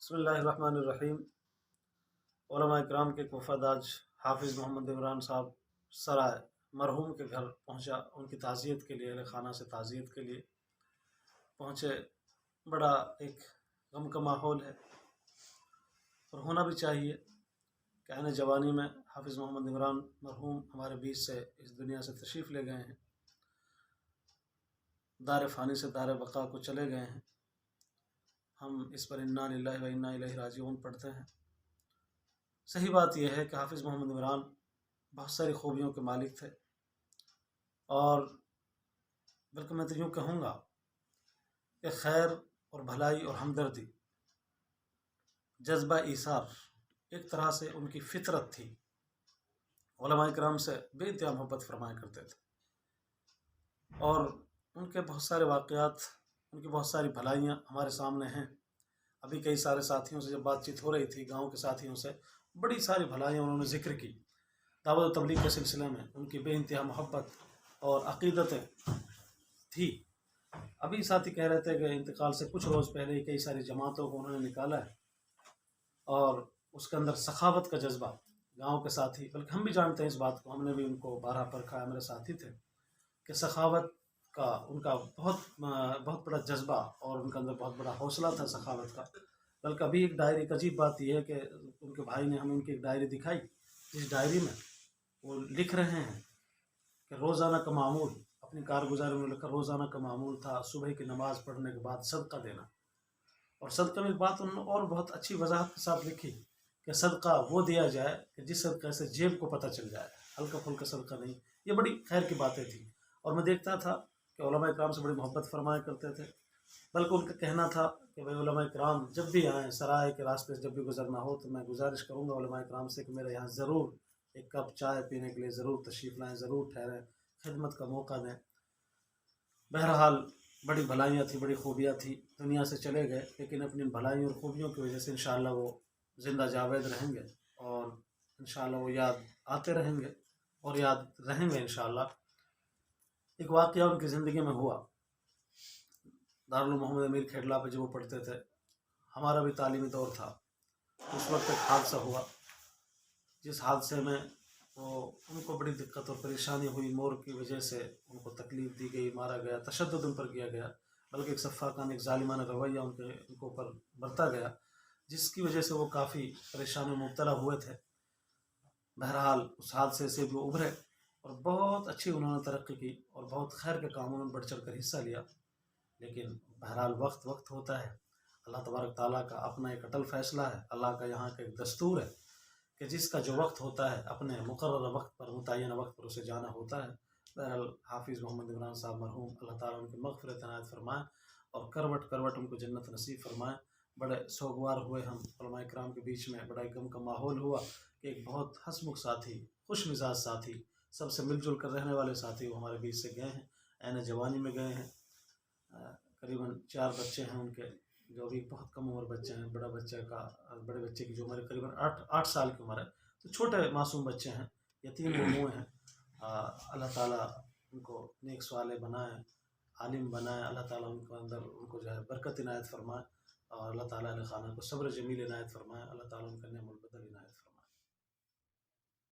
بسم اللہ الرحمن الرحیم۔ علماء کرام کے ایک وفد آج حافظ محمد عمران صاحب سرائے مرحوم کے گھر پہنچا، ان کی تعزیت کے لیے، اہل خانہ سے تعزیت کے لیے پہنچے۔ بڑا ایک غم کا ماحول ہے اور ہونا بھی چاہیے کہ عین جوانی میں حافظ محمد عمران مرحوم ہمارے بیچ سے اس دنیا سے تشریف لے گئے ہیں، دار فانی سے دار بقا کو چلے گئے ہیں۔ ہم اس پر انا للہ و انا الیہ راجعون پڑھتے ہیں۔ صحیح بات یہ ہے کہ حافظ محمد عمران بہت ساری خوبیوں کے مالک تھے، اور بلکہ میں تو یوں کہوں گا کہ خیر اور بھلائی اور ہمدردی، جذبہ ایثار ایک طرح سے ان کی فطرت تھی۔ علماء کرام سے بے انتہا محبت فرمایا کرتے تھے، اور ان کے بہت سارے واقعات، ان کی بہت ساری بھلائیاں ہمارے سامنے ہیں۔ ابھی کئی سارے ساتھیوں سے جب بات چیت ہو رہی تھی، گاؤں کے ساتھیوں سے، بڑی ساری بھلائیاں انہوں نے ذکر کی۔ دعوت و تبلیغ کے سلسلے میں ان کی بے انتہا محبت اور عقیدتیں تھی۔ ابھی ساتھی کہہ رہے تھے کہ انتقال سے کچھ روز پہلے ہی کئی ساری جماعتوں کو انہوں نے نکالا ہے، اور اس کے اندر سخاوت کا جذبہ گاؤں کے ساتھی، بلکہ ہم بھی جانتے ہیں اس بات کو، ہم نے بھی ان کو بارہا پرکھا ہے، میرے ساتھی تھے، کہ سخاوت کا ان کا بہت بڑا جذبہ، اور ان کے اندر بہت بڑا حوصلہ تھا سخاوت کا۔ بلکہ ابھی ایک ڈائری، ایک عجیب بات یہ ہے کہ ان کے بھائی نے ہمیں ان کی ایک ڈائری دکھائی، جس ڈائری میں وہ لکھ رہے ہیں کہ روزانہ کا معمول، اپنی کارگزاری میں لکھا روزانہ کا معمول تھا صبح کی نماز پڑھنے کے بعد صدقہ دینا۔ اور صدقہ میں ایک بات انہوں نے اور بہت اچھی وضاحت کے ساتھ لکھی کہ صدقہ وہ دیا جائے کہ جس صدقے سے جیب کو پتہ چل جائے، ہلکا پھلکا صدقہ نہیں۔ یہ بڑی خیر کی باتیں تھیں، اور میں دیکھتا تھا کہ علماء کرام سے بڑی محبت فرمایا کرتے تھے۔ بلکہ ان کا کہنا تھا کہ بھائی علماء کرام جب بھی آئیں، سرائے کے راستے سے جب بھی گزرنا ہو تو میں گزارش کروں گا علماء کرام سے کہ میرے یہاں ضرور ایک کپ چائے پینے کے لیے ضرور تشریف لائیں، ضرور ٹھہریں، خدمت کا موقع دیں۔ بہرحال بڑی بھلائیاں تھیں، بڑی خوبیاں تھیں، دنیا سے چلے گئے، لیکن اپنی انہائیوں اور خوبیوں کی وجہ سے انشاءاللہ وہ زندہ جاوید رہیں گے، اور انشاءاللہ وہ یاد آتے رہیں گے اور یاد رہیں گے انشاءاللہ۔ ایک واقعہ ان کی زندگی میں ہوا، دارالعلوم محمد امیر کھیڑلا پہ جب وہ پڑھتے تھے، ہمارا بھی تعلیمی دور تھا، اس وقت ایک حادثہ ہوا، جس حادثے میں ان کو بڑی دقت اور پریشانی ہوئی، مور کی وجہ سے ان کو تکلیف دی گئی، مارا گیا، تشدد ان پر کیا گیا، بلکہ ایک سفاکانہ، ایک ظالمانہ رویہ ان کے اوپر برتا گیا، جس کی وجہ سے وہ کافی پریشانی میں مبتلا ہوئے تھے۔ بہرحال اس حادثے سے بھی ابھرے، اور بہت اچھی انہوں نے ترقی کی، اور بہت خیر کے کاموں میں بڑھ چڑھ کر حصہ لیا۔ لیکن بہرحال وقت ہوتا ہے، اللہ تبارک تعالیٰ کا اپنا ایک اٹل فیصلہ ہے، اللہ کا یہاں کا ایک دستور ہے کہ جس کا جو وقت ہوتا ہے اپنے مقررہ وقت پر، متعینہ وقت پر اسے جانا ہوتا ہے۔ بہرحال حافظ محمد عمران صاحب مرحوم، اللہ تعالیٰ ان کی مغفرت عنایت فرمائے، اور کروٹ کروٹ ان کو جنت نصیب فرمائے۔ بڑے سوگوار ہوئے ہم علماء کرام کے بیچ میں، بڑا غم کا ماحول ہوا کہ ایک بہت ہنسمکھ ساتھی، خوش مزاج ساتھی، سب سے مل جل کر رہنے والے ساتھی وہ ہمارے بیچ سے گئے ہیں، عین جوانی میں گئے ہیں۔ قریباً 4 بچے ہیں ان کے، جو بھی بہت کم عمر بچے ہیں۔ بڑے بچے کی جو عمر قریباً 8 سال کی عمر ہے، تو چھوٹے معصوم بچے ہیں، یتیم وہ ہوئے ہیں۔ اللہ تعالیٰ ان کو نیک صالح بنائے، عالم بنائے، اللہ تعالیٰ ان کو اندر ان کو جو ہے برکت عنایت فرمائے، اور اللہ تعالیٰ علیہ خانہ کو صبر جمیل عنایت فرمائے، اللہ تعالیٰ ان کا نعم البدل عنایت فرمائے۔